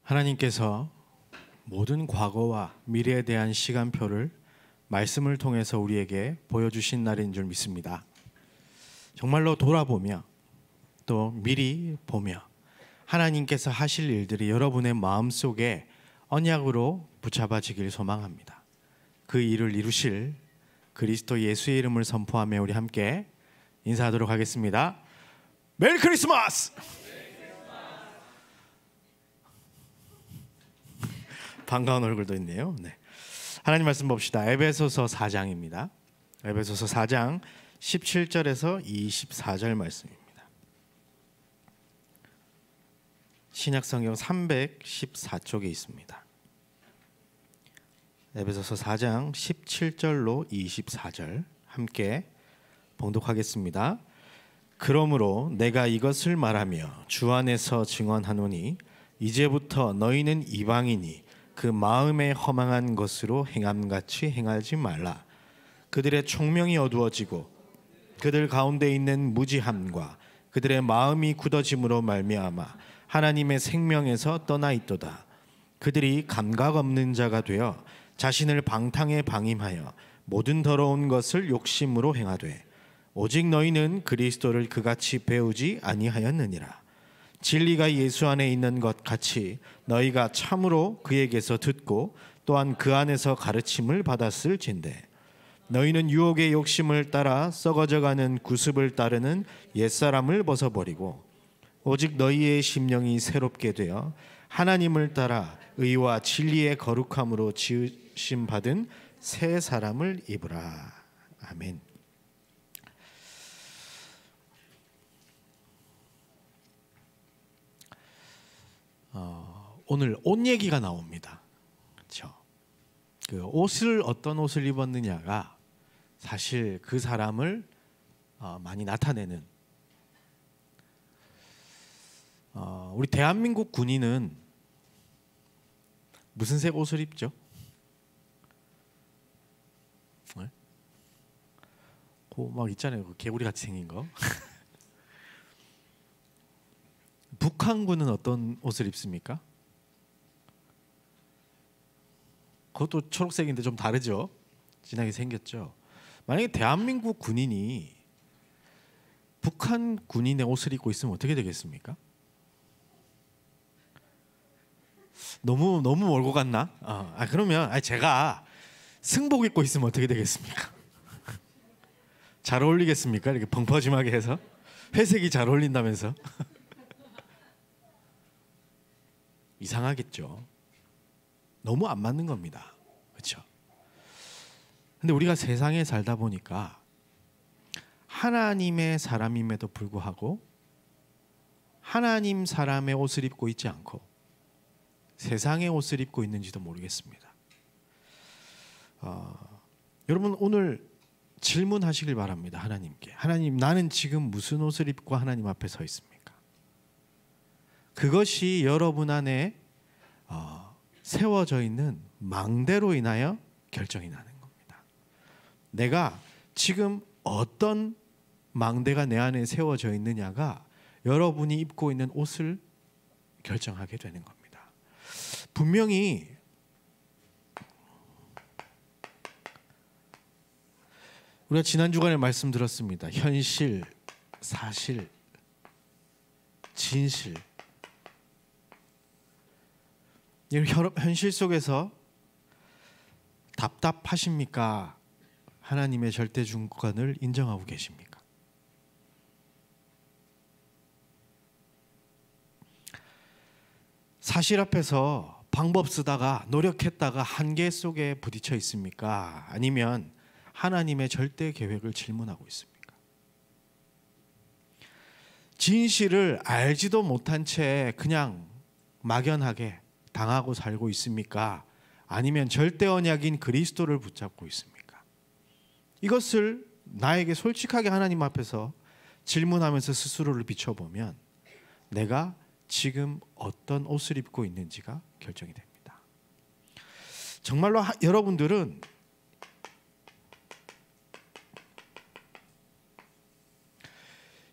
하나님께서 모든 과거와 미래에 대한 시간표를 말씀을 통해서 우리에게 보여주신 날인 줄 믿습니다. 정말로 돌아보며 또 미리 보며 하나님께서 하실 일들이 여러분의 마음속에 언약으로 붙잡아지길 소망합니다. 그 일을 이루실 그리스도 예수의 이름을 선포하며 우리 함께 인사하도록 하겠습니다. 메리 크리스마스! 반가운 얼굴도 있네요. 네. 하나님 말씀 봅시다. 에베소서 4장입니다. 에베소서 4장 17절에서 24절 말씀입니다. 신약성경 314쪽에 있습니다. 에베소서 4장 17절로 24절 함께 봉독하겠습니다. 그러므로 내가 이것을 말하며 주 안에서 증언하노니 이제부터 너희는 이방인이 그 마음에 허망한 것으로 행함같이 행하지 말라. 그들의 총명이 어두워지고 그들 가운데 있는 무지함과 그들의 마음이 굳어짐으로 말미암아 하나님의 생명에서 떠나 있도다. 그들이 감각 없는 자가 되어 자신을 방탕에 방임하여 모든 더러운 것을 욕심으로 행하되 오직 너희는 그리스도를 그같이 배우지 아니하였느니라. 진리가 예수 안에 있는 것 같이 너희가 참으로 그에게서 듣고 또한 그 안에서 가르침을 받았을진대 너희는 유혹의 욕심을 따라 썩어져가는 구습을 따르는 옛사람을 벗어버리고 오직 너희의 심령이 새롭게 되어 하나님을 따라 의와 진리의 거룩함으로 지으심 받은 새 사람을 입으라. 아멘. 오늘 옷 얘기가 나옵니다. 그렇죠? 그 옷을 어떤 옷을 입었느냐가 사실 그 사람을 많이 나타내는. 우리 대한민국 군인은 무슨 색 옷을 입죠? 네? 막 있잖아요. 그 개구리 같이 생긴 거. 북한군은 어떤 옷을 입습니까? 그것도 초록색인데 좀 다르죠. 진하게 생겼죠. 만약에 대한민국 군인이 북한 군인의 옷을 입고 있으면 어떻게 되겠습니까? 너무 멀고 갔나? 그러면 제가 승복 입고 있으면 어떻게 되겠습니까? 잘 어울리겠습니까? 이렇게 벙퍼짐하게 해서 회색이 잘 어울린다면서. 이상하겠죠. 너무 안 맞는 겁니다. 그렇죠? 근데 우리가 세상에 살다 보니까 하나님의 사람임에도 불구하고 하나님 사람의 옷을 입고 있지 않고 세상의 옷을 입고 있는지도 모르겠습니다. 여러분 오늘 질문하시길 바랍니다. 하나님께. 하나님, 나는 지금 무슨 옷을 입고 하나님 앞에 서 있습니까? 그것이 여러분 안에 세워져 있는 망대로 인하여 결정이 나는 겁니다. 내가 지금 어떤 망대가 내 안에 세워져 있느냐가 여러분이 입고 있는 옷을 결정하게 되는 겁니다. 분명히 우리가 지난 주간에 말씀 들었습니다. 현실, 사실, 진실. 현실 속에서 답답하십니까? 하나님의 절대 주권을 인정하고 계십니까? 사실 앞에서 방법 쓰다가 노력했다가 한계 속에 부딪혀 있습니까? 아니면 하나님의 절대 계획을 질문하고 있습니까? 진실을 알지도 못한 채 그냥 막연하게 당하고 살고 있습니까? 아니면 절대 언약인 그리스도를 붙잡고 있습니까? 이것을 나에게 솔직하게 하나님 앞에서 질문하면서 스스로를 비춰보면 내가 지금 어떤 옷을 입고 있는지가 결정이 됩니다. 정말로 여러분들은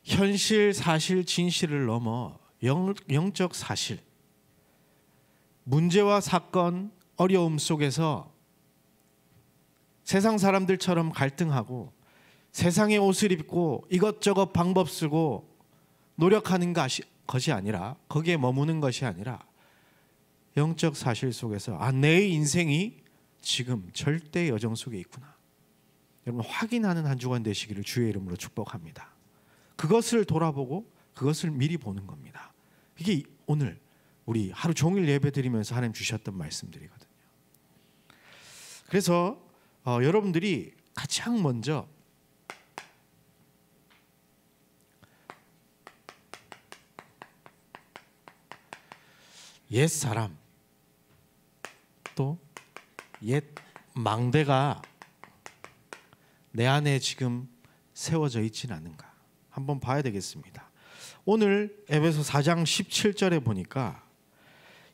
현실, 사실, 진실을 넘어 영적 사실, 문제와 사건, 어려움 속에서 세상 사람들처럼 갈등하고 세상의 옷을 입고 이것저것 방법 쓰고 노력하는 것이 아니라, 거기에 머무는 것이 아니라 영적 사실 속에서 내 인생이 지금 절대 여정 속에 있구나, 여러분 확인하는 한 주간 되시기를 주의 이름으로 축복합니다. 그것을 돌아보고 그것을 미리 보는 겁니다. 이게 오늘 우리 하루 종일 예배 드리면서 하나님 주셨던 말씀들이거든요. 그래서 여러분들이 가장 먼저 옛 사람 또 옛 망대가 내 안에 지금 세워져 있지는 않은가 한번 봐야 되겠습니다. 오늘 에베소 4장 17절에 보니까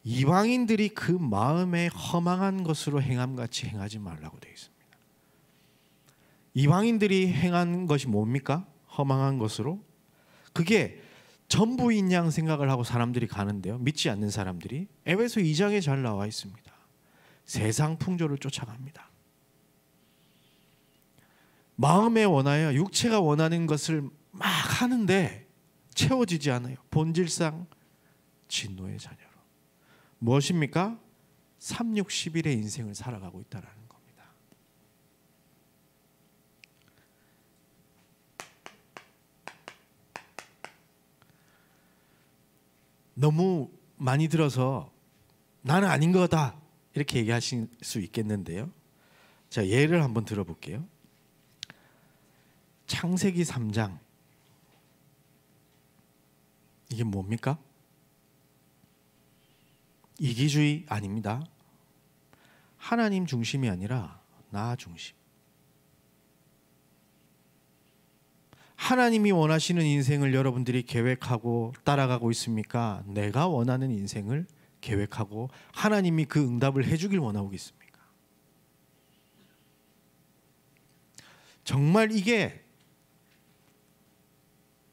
이방인들이 그 마음에 허망한 것으로 행함같이 행하지 말라고 되어 있습니다. 이방인들이 행한 것이 뭡니까? 허망한 것으로? 그게 전부인 양 생각을 하고 사람들이 가는데요, 믿지 않는 사람들이 에베소 2장에 잘 나와 있습니다. 세상 풍조를 쫓아갑니다. 마음에 원하여 육체가 원하는 것을 막 하는데 채워지지 않아요. 본질상 진노의 자녀로. 무엇입니까? 3,6,11의 인생을 살아가고 있다는 겁니다. 너무 많이 들어서 나는 아닌 거다 이렇게 얘기하실 수 있겠는데요, 자, 예를 한번 들어볼게요. 창세기 3장, 이게 뭡니까? 이기주의 아닙니다. 하나님 중심이 아니라 나 중심. 하나님이 원하시는 인생을 여러분들이 계획하고 따라가고 있습니까? 내가 원하는 인생을 계획하고 하나님이 그 응답을 해주길 원하고 있습니까? 정말 이게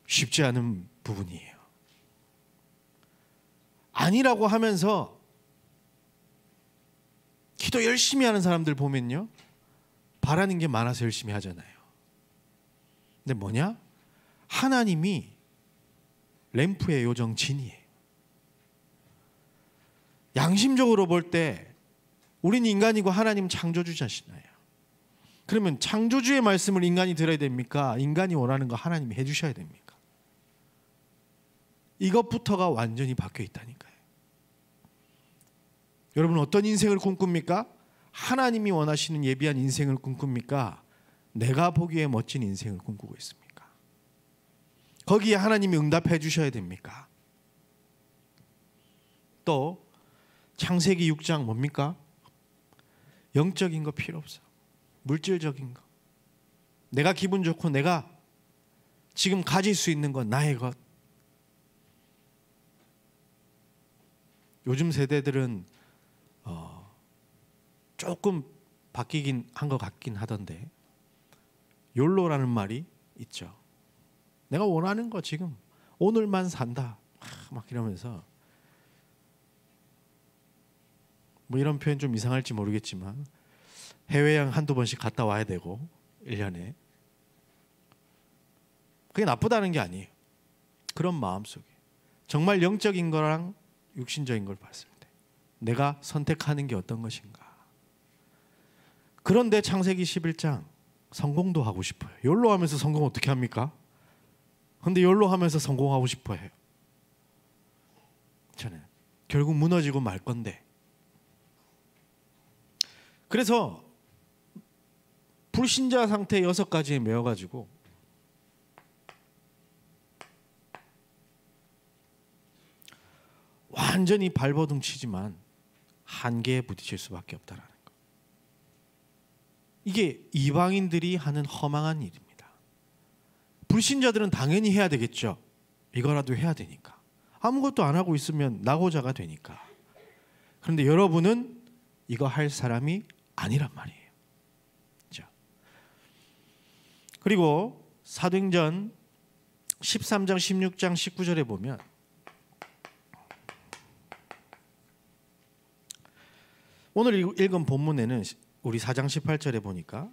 쉽지 않은 부분이에요. 아니라고 하면서 기도 열심히 하는 사람들 보면요, 바라는 게 많아서 열심히 하잖아요. 근데 뭐냐? 하나님이 램프의 요정 진이에요. 양심적으로 볼 때 우린 인간이고 하나님 창조주자시나요? 그러면 창조주의 말씀을 인간이 들어야 됩니까? 인간이 원하는 거 하나님이 해주셔야 됩니까? 이것부터가 완전히 바뀌어 있다니까요. 여러분 어떤 인생을 꿈꿉니까? 하나님이 원하시는 예비한 인생을 꿈꿉니까? 내가 보기에 멋진 인생을 꿈꾸고 있습니까? 거기에 하나님이 응답해 주셔야 됩니까? 또 창세기 6장 뭡니까? 영적인 거 필요 없어. 물질적인 거. 내가 기분 좋고 내가 지금 가질 수 있는 건 나의 것. 요즘 세대들은 조금 바뀌긴 한 것 같긴 하던데 욜로라는 말이 있죠. 내가 원하는 거 지금 오늘만 산다 막 이러면서, 뭐 이런 표현 좀 이상할지 모르겠지만 해외여행 한두 번씩 갔다 와야 되고 1년에, 그게 나쁘다는 게 아니에요. 그런 마음속에 정말 영적인 거랑 육신적인 걸 봤을 때 내가 선택하는 게 어떤 것인가. 그런데 창세기 11장 성공도 하고 싶어요. 욜로 하면서 성공 어떻게 합니까? 근데 욜로 하면서 성공하고 싶어 해요. 저는 결국 무너지고 말 건데. 그래서 불신자 상태 6가지에 매여가지고 완전히 발버둥 치지만 한계에 부딪힐 수밖에 없다라는 거. 이게 이방인들이 하는 허망한 일입니다. 불신자들은 당연히 해야 되겠죠. 이거라도 해야 되니까. 아무것도 안 하고 있으면 낙오자가 되니까. 그런데 여러분은 이거 할 사람이 아니란 말이에요. 자, 그리고 사도행전 13장, 16장, 19절에 보면 오늘 읽은 본문에는 우리 4장 18절에 보니까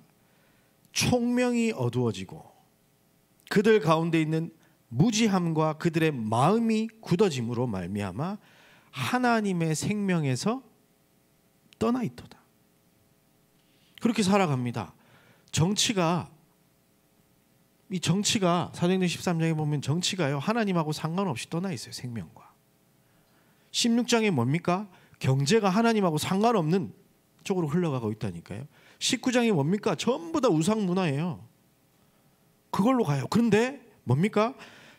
총명이 어두워지고 그들 가운데 있는 무지함과 그들의 마음이 굳어짐으로 말미암아 하나님의 생명에서 떠나 있도다. 그렇게 살아갑니다. 이 정치가 사도행전 13장에 보면 정치가요, 하나님하고 상관없이 떠나 있어요. 생명과. 16장에 뭡니까? 경제가 하나님하고 상관없는 쪽으로 흘러가고 있다니까요. 19장이 뭡니까? 전부 다 우상 문화예요. 그걸로 가요. 그런데 뭡니까?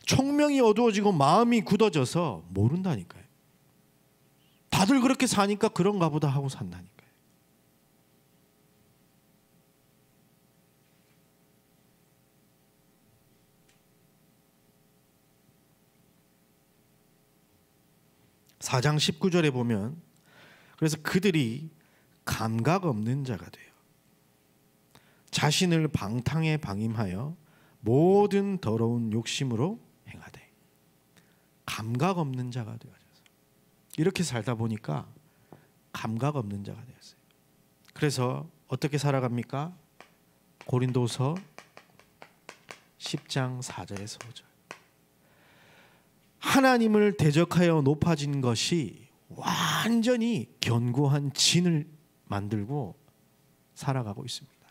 총명이 어두워지고 마음이 굳어져서 모른다니까요. 다들 그렇게 사니까 그런가 보다 하고 산다니까요. (4장 19절에) 보면 그래서 그들이 감각 없는 자가 돼요. 자신을 방탕에 방임하여 모든 더러운 욕심으로 행하되. 감각 없는 자가 되어져서 이렇게 살다 보니까 감각 없는 자가 되었어요. 그래서 어떻게 살아갑니까? 고린도서 10장 4절에서 5절. 하나님을 대적하여 높아진 것이 완전히 견고한 진을 만들고 살아가고 있습니다.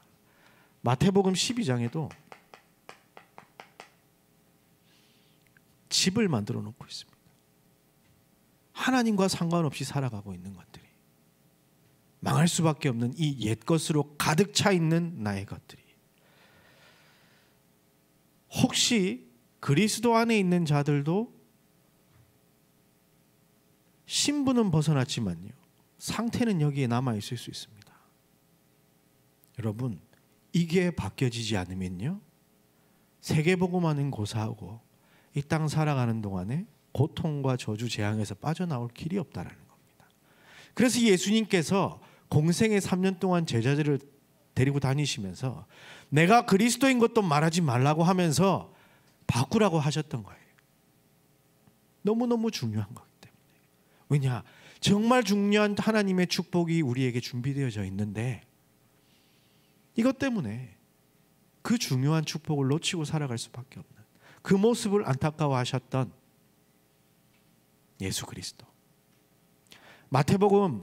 마태복음 12장에도 집을 만들어 놓고 있습니다. 하나님과 상관없이 살아가고 있는 것들이, 망할 수밖에 없는 이 옛것으로 가득 차 있는 나의 것들이, 혹시 그리스도 안에 있는 자들도 신분은 벗어났지만요, 상태는 여기에 남아 있을 수 있습니다. 여러분, 이게 바뀌어지지 않으면요, 세계복음화는 고사하고 이 땅 살아가는 동안에 고통과 저주 재앙에서 빠져나올 길이 없다라는 겁니다. 그래서 예수님께서 공생의 3년 동안 제자들을 데리고 다니시면서 내가 그리스도인 것도 말하지 말라고 하면서 바꾸라고 하셨던 거예요. 너무너무 중요한 거기 때문에. 왜냐? 정말 중요한 하나님의 축복이 우리에게 준비되어져 있는데 이것 때문에 그 중요한 축복을 놓치고 살아갈 수밖에 없는 그 모습을 안타까워하셨던 예수 그리스도. 마가복음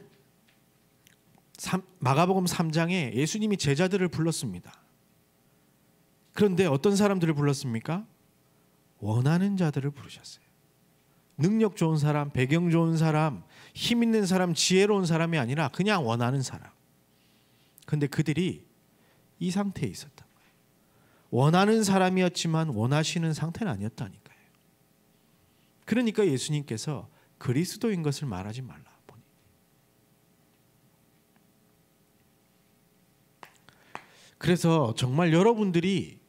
3장에 예수님이 제자들을 불렀습니다. 그런데 어떤 사람들을 불렀습니까? 원하는 자들을 부르셨어요. 능력 좋은 사람, 배경 좋은 사람, 힘 있는 사람, 지혜로운 사람이 아니라 그냥 원하는 사람. 그런데 그들이 이 상태에 있었단 말이에요. 원하는 사람이었지만 원하시는 상태는 아니었다니까요. 그러니까 예수님께서 그리스도인 것을 말하지 말라 보니. 그래서 정말 여러분들이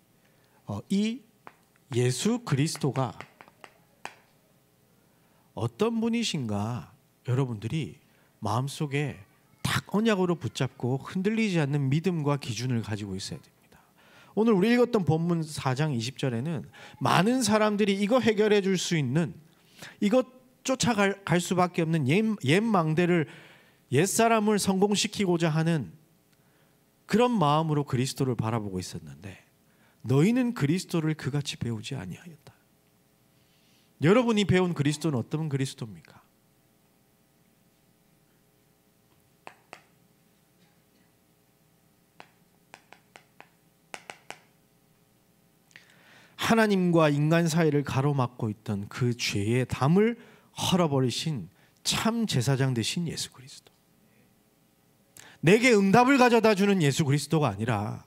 이 예수 그리스도가 어떤 분이신가 여러분들이 마음속에 딱 언약으로 붙잡고 흔들리지 않는 믿음과 기준을 가지고 있어야 됩니다. 오늘 우리 읽었던 본문 4장 20절에는 많은 사람들이 이거 해결해 줄 수 있는, 이것 쫓아갈 수밖에 없는 옛 망대를, 옛사람을 성공시키고자 하는 그런 마음으로 그리스도를 바라보고 있었는데 너희는 그리스도를 그같이 배우지 아니하였다. 여러분이 배운 그리스도는 어떤 그리스도입니까? 하나님과 인간 사이를 가로막고 있던 그 죄의 담을 헐어버리신 참 제사장 되신 예수 그리스도. 내게 응답을 가져다 주는 예수 그리스도가 아니라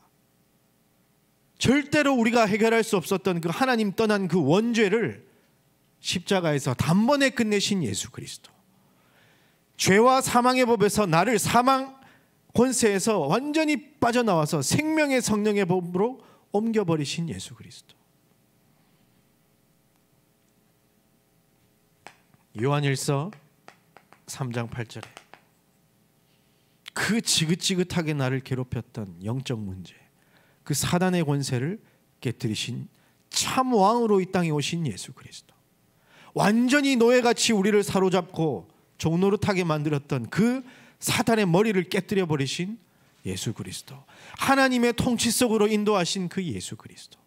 절대로 우리가 해결할 수 없었던 그 하나님 떠난 그 원죄를 십자가에서 단번에 끝내신 예수 그리스도. 죄와 사망의 법에서 나를 사망 권세에서 완전히 빠져나와서 생명의 성령의 법으로 옮겨버리신 예수 그리스도. 요한일서 3장 8절에 그 지긋지긋하게 나를 괴롭혔던 영적 문제, 그 사단의 권세를 깨뜨리신 참 왕으로 이 땅에 오신 예수 그리스도. 완전히 노예같이 우리를 사로잡고 종노릇하게 만들었던 그 사탄의 머리를 깨뜨려 버리신 예수 그리스도, 하나님의 통치 속으로 인도하신 그 예수 그리스도.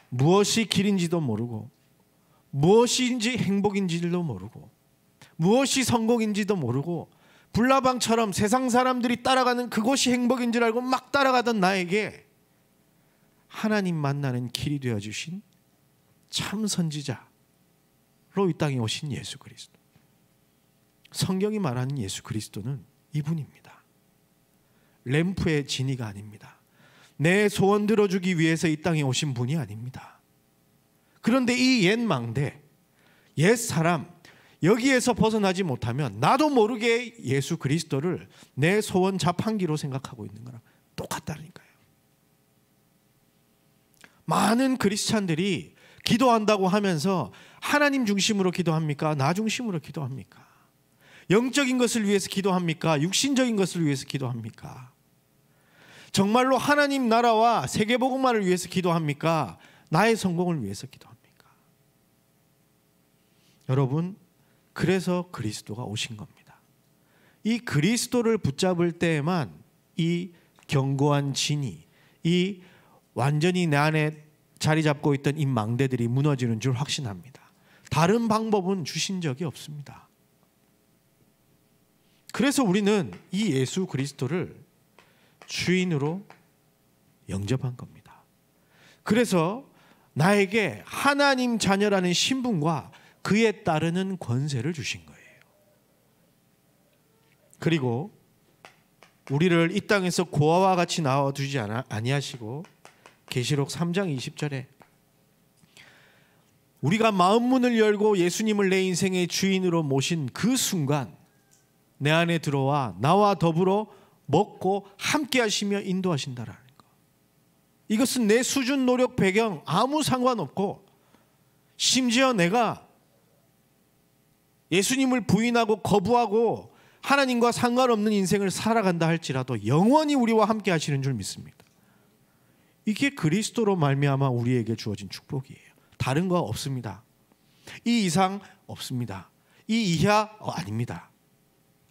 무엇이 길인지도 모르고, 무엇인지 행복인지도 모르고, 무엇이 성공인지도 모르고, 불나방처럼 세상 사람들이 따라가는 그곳이 행복인 줄 알고 막 따라가던 나에게 하나님 만나는 길이 되어주신 참 선지자로 이 땅에 오신 예수 그리스도. 성경이 말하는 예수 그리스도는 이분입니다. 램프의 진이가 아닙니다. 내 소원 들어주기 위해서 이 땅에 오신 분이 아닙니다. 그런데 이 옛 망대, 옛 사람, 여기에서 벗어나지 못하면 나도 모르게 예수 그리스도를 내 소원 자판기로 생각하고 있는 거랑 똑같다니까요. 많은 크리스찬들이 기도한다고 하면서 하나님 중심으로 기도합니까? 나 중심으로 기도합니까? 영적인 것을 위해서 기도합니까? 육신적인 것을 위해서 기도합니까? 정말로 하나님 나라와 세계복음화를 위해서 기도합니까? 나의 성공을 위해서 기도합니까? 여러분, 그래서 그리스도가 오신 겁니다. 이 그리스도를 붙잡을 때에만 이 견고한 진이, 이 완전히 내 안에 자리 잡고 있던 이 망대들이 무너지는 줄 확신합니다. 다른 방법은 주신 적이 없습니다. 그래서 우리는 이 예수 그리스도를 주인으로 영접한 겁니다. 그래서 나에게 하나님 자녀라는 신분과 그에 따르는 권세를 주신 거예요. 그리고 우리를 이 땅에서 고아와 같이 낳아두지 아니하시고 계시록 3장 20절에 우리가 마음문을 열고 예수님을 내 인생의 주인으로 모신 그 순간 내 안에 들어와 나와 더불어 먹고 함께 하시며 인도하신다라는 거. 이것은 내 수준, 노력, 배경 아무 상관없고, 심지어 내가 예수님을 부인하고 거부하고 하나님과 상관없는 인생을 살아간다 할지라도 영원히 우리와 함께 하시는 줄 믿습니다. 이게 그리스도로 말미암아 우리에게 주어진 축복이에요. 다른 거 없습니다. 이 이상 없습니다. 이 이하 아닙니다.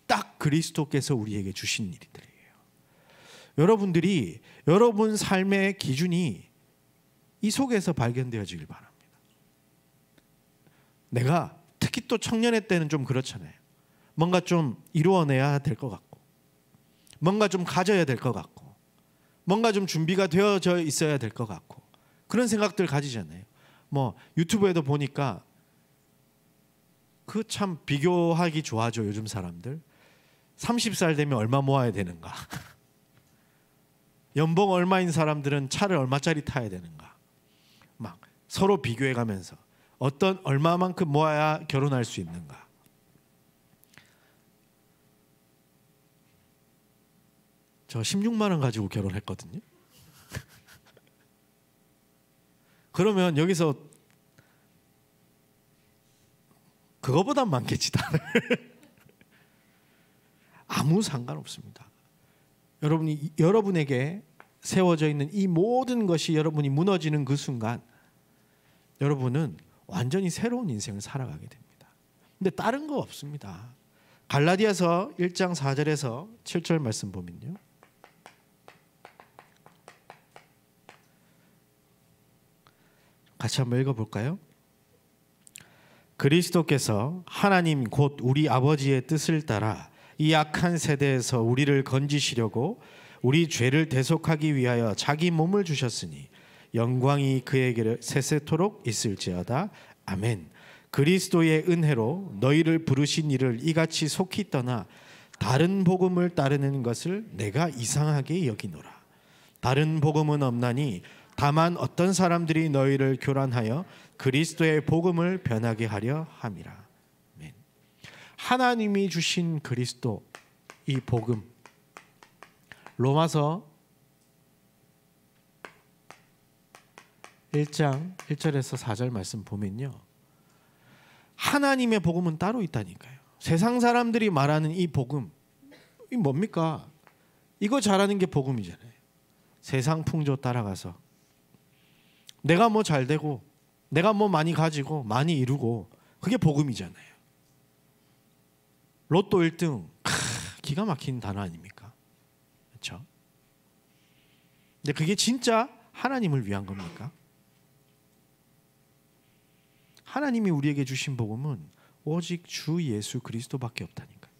딱 그리스도께서 우리에게 주신 일들이에요. 여러분들이 여러분 삶의 기준이 이 속에서 발견되어지길 바랍니다. 내가 특히 또 청년의 때는 좀 그렇잖아요. 뭔가 좀 이루어내야 될 것 같고, 뭔가 좀 가져야 될 것 같고, 뭔가 좀 준비가 되어져 있어야 될 것 같고, 그런 생각들 가지잖아요. 뭐 유튜브에도 보니까 그 참 비교하기 좋아져. 요즘 사람들 30살 되면 얼마 모아야 되는가, 연봉 얼마인 사람들은 차를 얼마짜리 타야 되는가, 막 서로 비교해가면서 어떤 얼마만큼 모아야 결혼할 수 있는가. 저 16만 원 가지고 결혼했거든요. 그러면 여기서 그거보단 많겠지 다. 아무 상관없습니다. 여러분에게 세워져 있는 이 모든 것이 여러분이 무너지는 그 순간 여러분은 완전히 새로운 인생을 살아가게 됩니다. 근데 다른 거 없습니다. 갈라디아서 1장 4절에서 7절 말씀 보면요, 같이 한번 읽어볼까요? 그리스도께서 하나님 곧 우리 아버지의 뜻을 따라 이 악한 세대에서 우리를 건지시려고 우리 죄를 대속하기 위하여 자기 몸을 주셨으니 영광이 그에게 세세토록 있을지어다. 아멘. 그리스도의 은혜로 너희를 부르신 이를 이같이 속히 떠나 다른 복음을 따르는 것을 내가 이상하게 여기노라. 다른 복음은 없나니 다만 어떤 사람들이 너희를 교란하여 그리스도의 복음을 변하게 하려 함이라. 아멘. 하나님이 주신 그리스도, 이 복음, 로마서 1장 1절에서 4절 말씀 보면요, 하나님의 복음은 따로 있다니까요. 세상 사람들이 말하는 이 복음, 이 뭡니까? 이거 잘하는 게 복음이잖아요. 세상 풍조 따라가서 내가 뭐 잘 되고 내가 뭐 많이 가지고 많이 이루고 그게 복음이잖아요. 로또 1등 기가 막힌 단어 아닙니까? 그렇죠? 근데 그게 진짜 하나님을 위한 겁니까? 하나님이 우리에게 주신 복음은 오직 주 예수 그리스도밖에 없다니까요.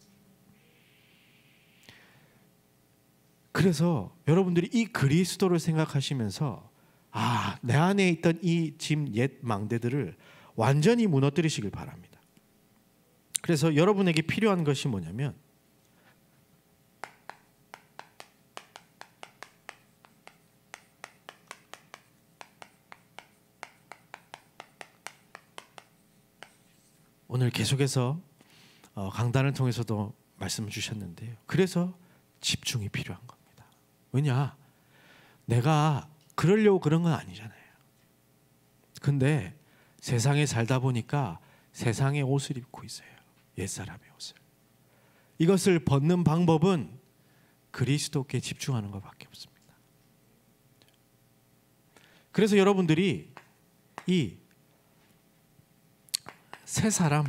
그래서 여러분들이 이 그리스도를 생각하시면서 내 안에 있던 이 짐 옛 망대들을 완전히 무너뜨리시길 바랍니다. 그래서 여러분에게 필요한 것이 뭐냐면 오늘 계속해서 강단을 통해서도 말씀을 주셨는데요. 그래서 집중이 필요한 겁니다. 왜냐? 내가 그러려고 그런 건 아니잖아요. 근데 세상에 살다 보니까 세상의 옷을 입고 있어요. 옛사람의 옷을. 이것을 벗는 방법은 그리스도께 집중하는 것밖에 없습니다. 그래서 여러분들이 이 새 사람,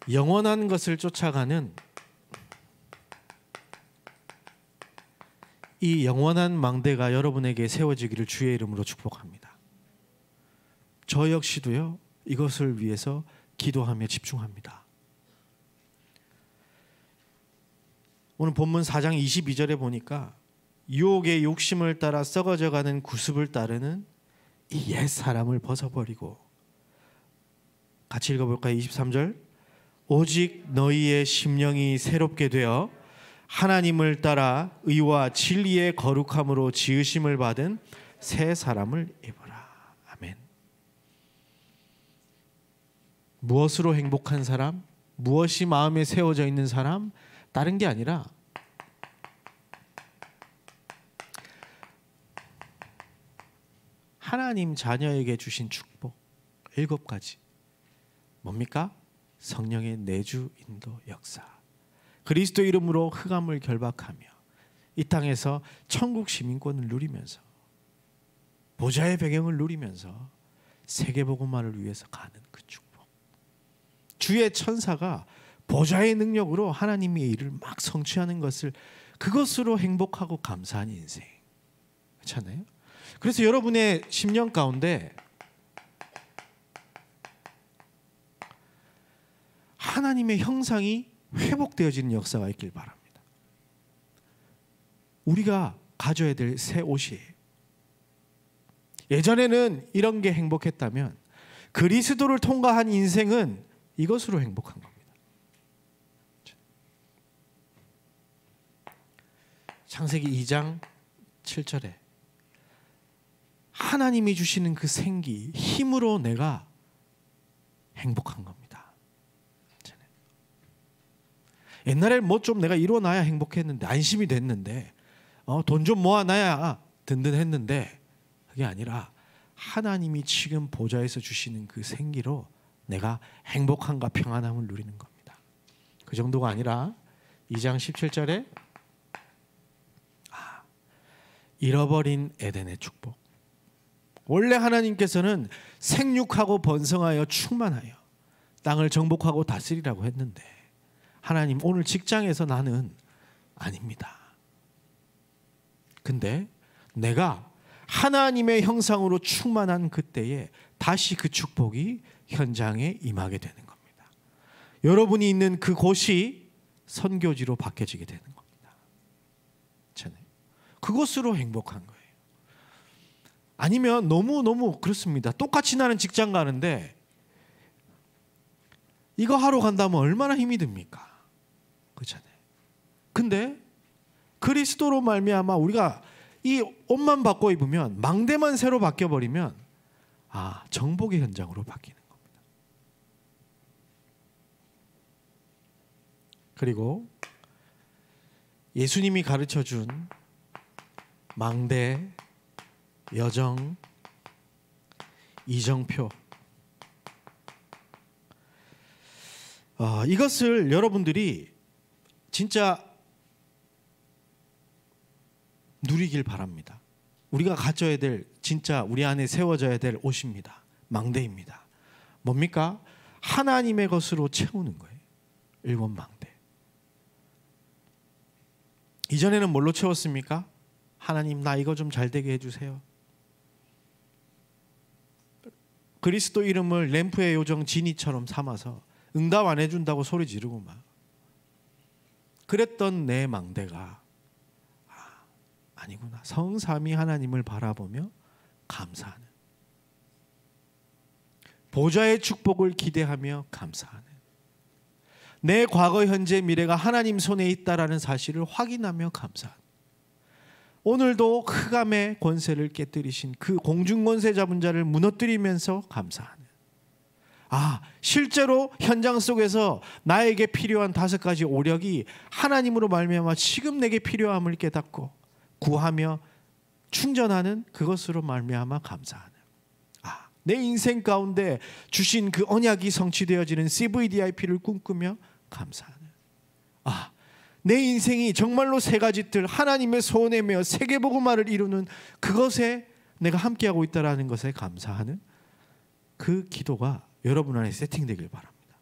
영원한 것을 쫓아가는 이 영원한 망대가 여러분에게 세워지기를 주의 이름으로 축복합니다. 저 역시도요, 이것을 위해서 기도하며 집중합니다. 오늘 본문 4장 22절에 보니까 유혹의 욕심을 따라 썩어져가는 구습을 따르는 이 옛 사람을 벗어버리고, 같이 읽어볼까요? 23절, 오직 너희의 심령이 새롭게 되어 하나님을 따라 의와 진리의 거룩함으로 지으심을 받은 새 사람을 입어라. 아멘. 무엇으로 행복한 사람? 무엇이 마음에 세워져 있는 사람? 다른 게 아니라 하나님 자녀에게 주신 축복 7가지. 뭡니까? 성령의 내주 인도 역사, 그리스도 이름으로 흑암을 결박하며 이 땅에서 천국 시민권을 누리면서 보좌의 배경을 누리면서 세계복음화를 위해서 가는 그 축복. 주의 천사가 보좌의 능력으로 하나님의 일을 막 성취하는 것을, 그것으로 행복하고 감사한 인생. 그렇잖아요? 그래서 여러분의 심령 가운데 하나님의 형상이 회복되어지는 역사가 있길 바랍니다. 우리가 가져야 될 새 옷이에요. 예전에는 이런 게 행복했다면 그리스도를 통과한 인생은 이것으로 행복한 겁니다. 창세기 2장 7절에 하나님이 주시는 그 생기, 힘으로 내가 행복한 겁니다. 옛날에 뭐 좀 내가 이뤄놔야 행복했는데, 안심이 됐는데, 돈 좀 모아놔야 든든했는데, 그게 아니라 하나님이 지금 보좌에서 주시는 그 생기로 내가 행복함과 평안함을 누리는 겁니다. 그 정도가 아니라 2장 17절에 잃어버린 에덴의 축복. 원래 하나님께서는 생육하고 번성하여 충만하여 땅을 정복하고 다스리라고 했는데, 하나님 오늘 직장에서 나는 아닙니다. 근데 내가 하나님의 형상으로 충만한 그때에 다시 그 축복이 현장에 임하게 되는 겁니다. 여러분이 있는 그곳이 선교지로 바뀌어지게 되는 겁니다. 그것으로 행복한 거예요. 아니면 너무 그렇습니다. 똑같이 나는 직장 가는데 이거 하러 간다면 얼마나 힘이 듭니까? 그렇잖아요. 근데 그리스도로 말미암아 우리가 이 옷만 바꿔 입으면, 망대만 새로 바뀌어 버리면 정복의 현장으로 바뀌는 겁니다. 그리고 예수님이 가르쳐 준 망대, 여정, 이정표, 이것을 여러분들이 진짜 누리길 바랍니다. 우리가 가져야 될, 진짜 우리 안에 세워져야 될 옷입니다. 망대입니다. 뭡니까? 하나님의 것으로 채우는 거예요. 일곱 망대. 이전에는 뭘로 채웠습니까? 하나님 나 이거 좀 잘 되게 해주세요. 그리스도 이름을 램프의 요정 지니처럼 삼아서 응답 안 해준다고 소리 지르고 막 그랬던 내 망대가 아니구나. 성삼위 하나님을 바라보며 감사하는, 보좌의 축복을 기대하며 감사하는, 내 과거 현재 미래가 하나님 손에 있다라는 사실을 확인하며 감사하는, 오늘도 흑암의 권세를 깨뜨리신 그 공중권세 잡은 자를 무너뜨리면서 감사하는, 실제로 현장 속에서 나에게 필요한 5가지 오력이 하나님으로 말미암아 지금 내게 필요함을 깨닫고 구하며 충전하는 그것으로 말미암아 감사하는, 내 인생 가운데 주신 그 언약이 성취되어지는 CVDIP를 꿈꾸며 감사하는, 내 인생이 정말로 3가지 뜰 하나님의 소원에 매어 세계복음화를 이루는 그것에 내가 함께하고 있다는 것에 감사하는 그 기도가 여러분 안에 세팅되길 바랍니다.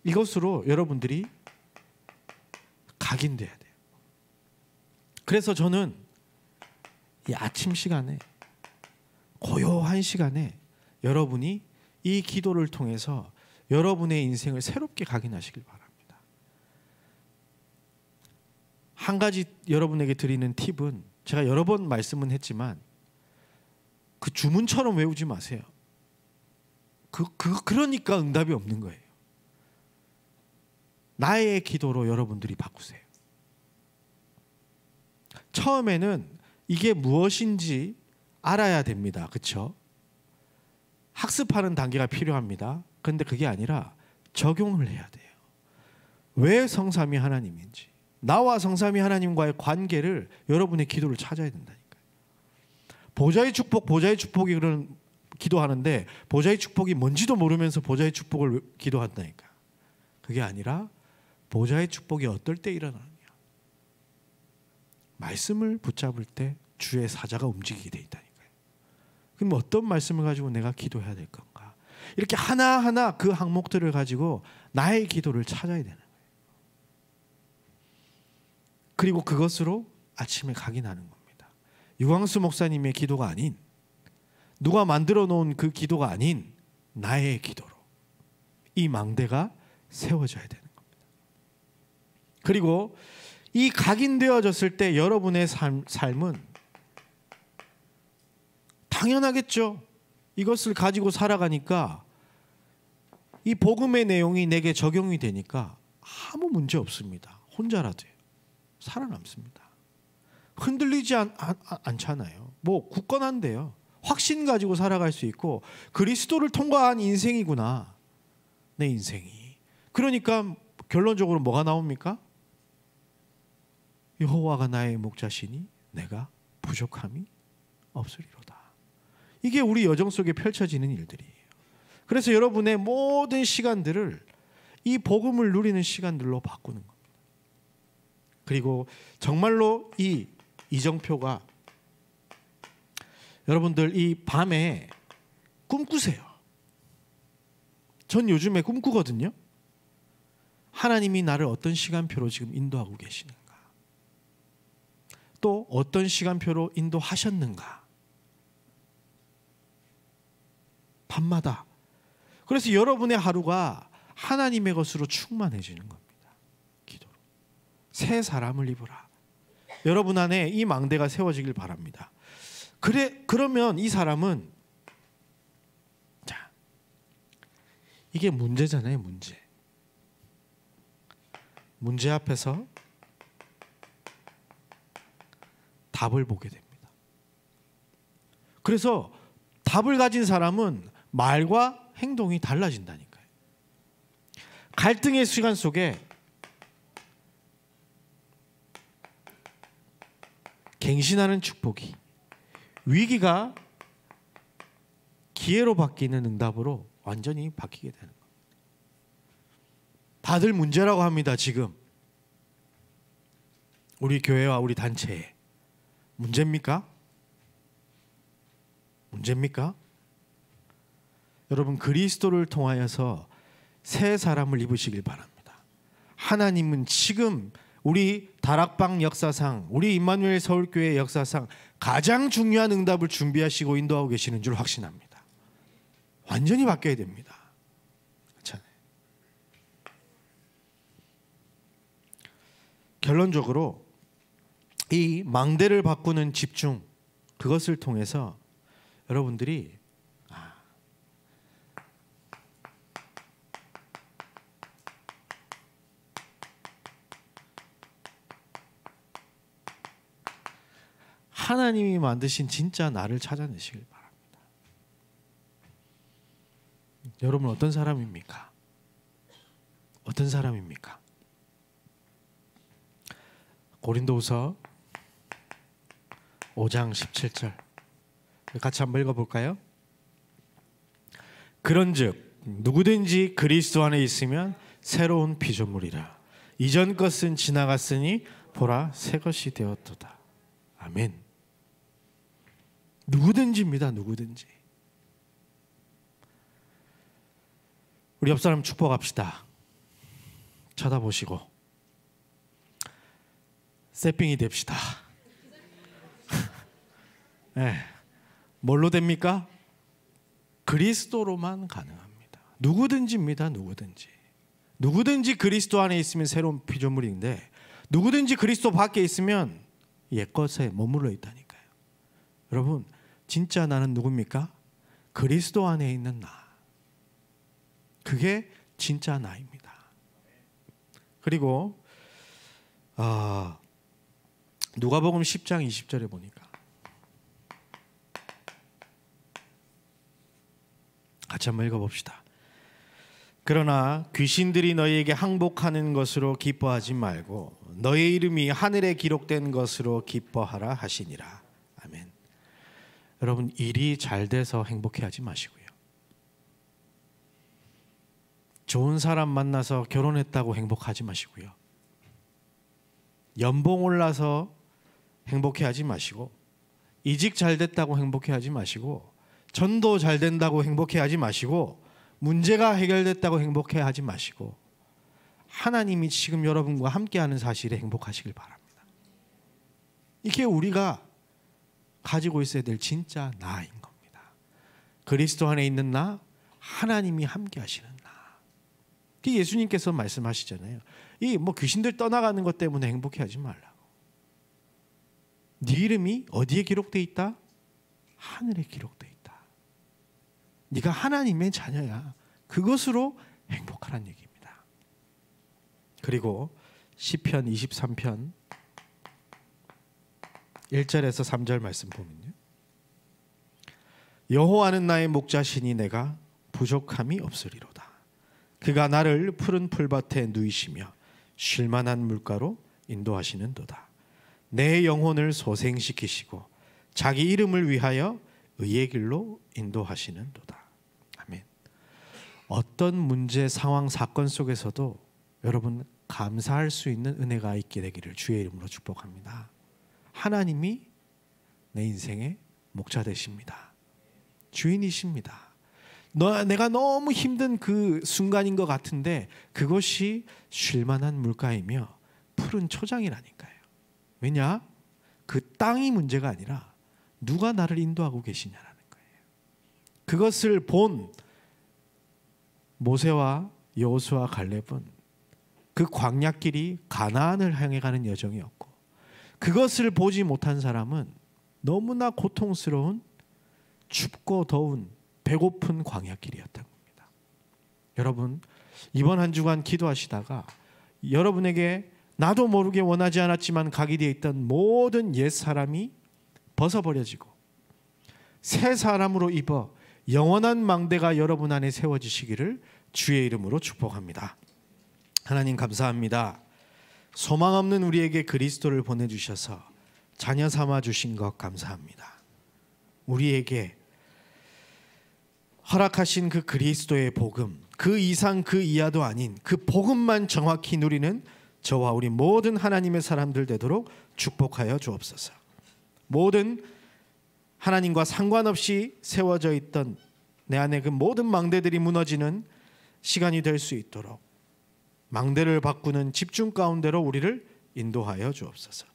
이것으로 여러분들이 각인돼야 돼요. 그래서 저는 이 아침 시간에, 고요한 시간에 여러분이 이 기도를 통해서 여러분의 인생을 새롭게 각인하시길 바랍니다. 한 가지 여러분에게 드리는 팁은, 제가 여러 번 말씀은 했지만 그 주문처럼 외우지 마세요. 그러니까 응답이 없는 거예요. 나의 기도로 여러분들이 바꾸세요. 처음에는 이게 무엇인지 알아야 됩니다. 그렇죠? 학습하는 단계가 필요합니다. 그런데 그게 아니라 적용을 해야 돼요. 왜 성삼위 하나님인지, 나와 성삼위 하나님과의 관계를, 여러분의 기도를 찾아야 된다니까요. 보좌의 축복, 보좌의 축복이 그런 기도하는데 보좌의 축복이 뭔지도 모르면서 보좌의 축복을 기도한다니까. 그게 아니라 보좌의 축복이 어떨 때 일어나느냐, 말씀을 붙잡을 때 주의 사자가 움직이게 돼 있다니까요. 그럼 어떤 말씀을 가지고 내가 기도해야 될 건가, 이렇게 하나하나 그 항목들을 가지고 나의 기도를 찾아야 되는 거예요. 그리고 그것으로 아침에 각인하는 겁니다. 유광수 목사님의 기도가 아닌, 누가 만들어 놓은 그 기도가 아닌 나의 기도로 이 망대가 세워져야 되는 겁니다. 그리고 이 각인되어졌을 때 여러분의 삶은 당연하겠죠. 이것을 가지고 살아가니까 이 복음의 내용이 내게 적용이 되니까 아무 문제 없습니다. 혼자라도요. 살아남습니다. 흔들리지 않잖아요. 뭐 굳건한데요. 확신 가지고 살아갈 수 있고, 그리스도를 통과한 인생이구나, 내 인생이. 그러니까 결론적으로 뭐가 나옵니까? 여호와가 나의 목자시니 내가 부족함이 없으리로다. 이게 우리 여정 속에 펼쳐지는 일들이에요. 그래서 여러분의 모든 시간들을 이 복음을 누리는 시간들로 바꾸는 겁니다. 그리고 정말로 이 이정표가, 여러분들 이 밤에 꿈꾸세요. 전 요즘에 꿈꾸거든요. 하나님이 나를 어떤 시간표로 지금 인도하고 계시는가, 또 어떤 시간표로 인도하셨는가, 밤마다. 그래서 여러분의 하루가 하나님의 것으로 충만해지는 겁니다. 기도로. 새 사람을 입으라. 여러분 안에 이 망대가 세워지길 바랍니다. 그러면 이 사람은, 자, 이게 문제잖아요. 문제 앞에서 답을 보게 됩니다. 그래서 답을 가진 사람은 말과 행동이 달라진다니까요. 갈등의 시간 속에 갱신하는 축복이, 위기가 기회로 바뀌는 응답으로 완전히 바뀌게 되는 겁니다. 다들 문제라고 합니다. 지금 우리 교회와 우리 단체에 문제입니까? 여러분 그리스도를 통하여서 새 사람을 입으시길 바랍니다. 하나님은 지금 우리 다락방 역사상, 우리 임마누엘 서울교회 역사상 가장 중요한 응답을 준비하시고 인도하고 계시는 줄 확신합니다. 완전히 바뀌어야 됩니다. 그렇잖아요. 결론적으로 이 망대를 바꾸는 집중, 그것을 통해서 여러분들이 하나님이 만드신 진짜 나를 찾아내시길 바랍니다. 여러분 어떤 사람입니까? 어떤 사람입니까? 고린도후서 5장 17절 같이 한번 읽어볼까요? 그런즉 누구든지 그리스도 안에 있으면 새로운 피조물이라. 이전 것은 지나갔으니 보라 새 것이 되었도다. 아멘. 누구든지입니다. 누구든지. 우리 옆 사람 축복합시다. 쳐다보시고 세핑이 됩시다. 네. 뭘로 됩니까? 그리스도로만 가능합니다. 누구든지입니다. 누구든지. 누구든지 그리스도 안에 있으면 새로운 피조물인데 누구든지 그리스도 밖에 있으면 옛것에 머물러 있다니까요. 여러분 진짜 나는 누굽니까? 그리스도 안에 있는 나. 그게 진짜 나입니다. 그리고 누가복음 10장 20절에 보니까 같이 한번 읽어봅시다. 그러나 귀신들이 너희에게 항복하는 것으로 기뻐하지 말고 너희 이름이 하늘에 기록된 것으로 기뻐하라 하시니라. 아멘. 여러분 일이 잘 돼서 행복해하지 마시고요. 좋은 사람 만나서 결혼했다고 행복하지 마시고요. 연봉 올라서 행복해하지 마시고 이직 잘 됐다고 행복해하지 마시고 전도 잘 된다고 행복해하지 마시고 문제가 해결됐다고 행복해하지 마시고 하나님이 지금 여러분과 함께하는 사실에 행복하시길 바랍니다. 이게 우리가 가지고 있어야 될 진짜 나인 겁니다. 그리스도 안에 있는 나, 하나님이 함께하시는 나. 예수님께서 말씀하시잖아요. 이 귀신들 떠나가는 것 때문에 행복해하지 말라고. 네 이름이 어디에 기록돼 있다? 하늘에 기록돼 있다. 네가 하나님의 자녀야. 그것으로 행복하란 얘기입니다. 그리고 시편 23편 1절에서 3절 말씀 보면요. 여호와는 나의 목자시니 내가 부족함이 없으리로다. 그가 나를 푸른 풀밭에 누이시며 쉴만한 물가로 인도하시는도다. 내 영혼을 소생시키시고 자기 이름을 위하여 의의 길로 인도하시는도다. 아멘. 어떤 문제, 상황, 사건 속에서도 여러분 감사할 수 있는 은혜가 있게 되기를 주의 이름으로 축복합니다. 하나님이 내 인생의 목자 되십니다. 주인이십니다. 내가 너무 힘든 그 순간인 것 같은데 그것이 쉴만한 물가이며 푸른 초장이라니까요. 왜냐? 그 땅이 문제가 아니라 누가 나를 인도하고 계시냐라는 거예요. 그것을 본 모세와 여호수아 갈렙은 그 광야길이 가나안을 향해 가는 여정이었고 그것을 보지 못한 사람은 너무나 고통스러운 춥고 더운 배고픈 광야길이었던 겁니다. 여러분 이번 한 주간 기도하시다가 여러분에게 나도 모르게 원하지 않았지만 각이 되어 있던 모든 옛사람이 벗어버려지고 새 사람으로 입어 영원한 망대가 여러분 안에 세워지시기를 주의 이름으로 축복합니다. 하나님 감사합니다. 소망 없는 우리에게 그리스도를 보내주셔서 자녀 삼아 주신 것 감사합니다. 우리에게 허락하신 그 그리스도의 복음, 그 이상 그 이하도 아닌 그 복음만 정확히 누리는 저와 우리 모든 하나님의 사람들 되도록 축복하여 주옵소서. 모든 하나님과 상관없이 세워져 있던 내 안에 그 모든 망대들이 무너지는 시간이 될 수 있도록 망대를 바꾸는 집중 가운데로 우리를 인도하여 주옵소서.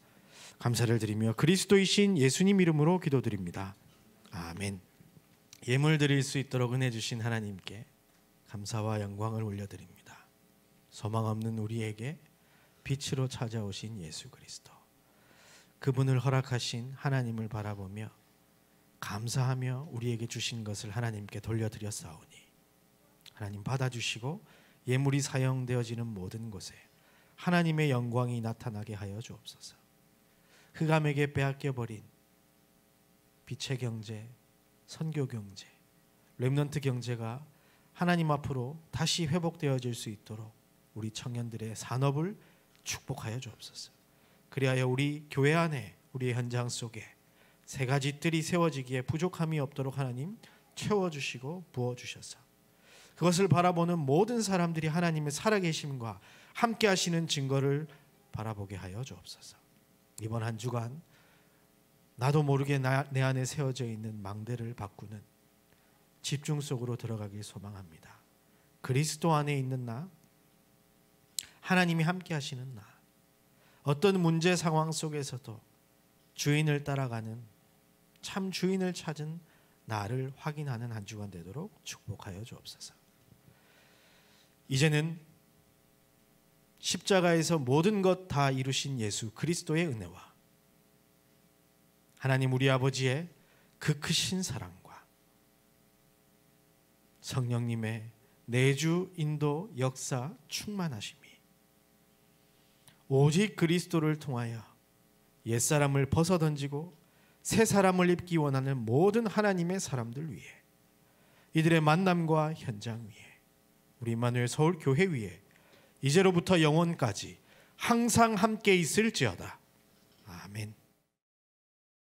감사를 드리며 그리스도이신 예수님 이름으로 기도드립니다. 아멘. 예물 드릴 수 있도록 은혜 주신 하나님께 감사와 영광을 올려드립니다. 소망 없는 우리에게 빛으로 찾아오신 예수 그리스도, 그분을 허락하신 하나님을 바라보며 감사하며 우리에게 주신 것을 하나님께 돌려드렸사오니 하나님 받아주시고 예물이 사용되어지는 모든 곳에 하나님의 영광이 나타나게 하여 주옵소서. 흑암에게 빼앗겨버린 빛의 경제, 선교 경제, 렘넌트 경제가 하나님 앞으로 다시 회복되어질 수 있도록 우리 청년들의 산업을 축복하여 주옵소서. 그리하여 우리 교회 안에, 우리의 현장 속에 세 가지 뜰이 세워지기에 부족함이 없도록 하나님 채워주시고 부어주셔서 그것을 바라보는 모든 사람들이 하나님의 살아계심과 함께 하시는 증거를 바라보게 하여 주옵소서. 이번 한 주간 나도 모르게 내 안에 세워져 있는 망대를 바꾸는 집중 속으로 들어가길 소망합니다. 그리스도 안에 있는 나, 하나님이 함께 하시는 나, 어떤 문제 상황 속에서도 주인을 따라가는 참 주인을 찾은 나를 확인하는 한 주간 되도록 축복하여 주옵소서. 이제는 십자가에서 모든 것 다 이루신 예수 그리스도의 은혜와 하나님 우리 아버지의 그 크신 사랑과 성령님의 내주 인도 역사 충만하심이 오직 그리스도를 통하여 옛사람을 벗어던지고 새 사람을 입기 원하는 모든 하나님의 사람들 위해, 이들의 만남과 현장 위에, 우리 임마누엘 서울 교회 위에 이제로부터 영원까지 항상 함께 있을지어다.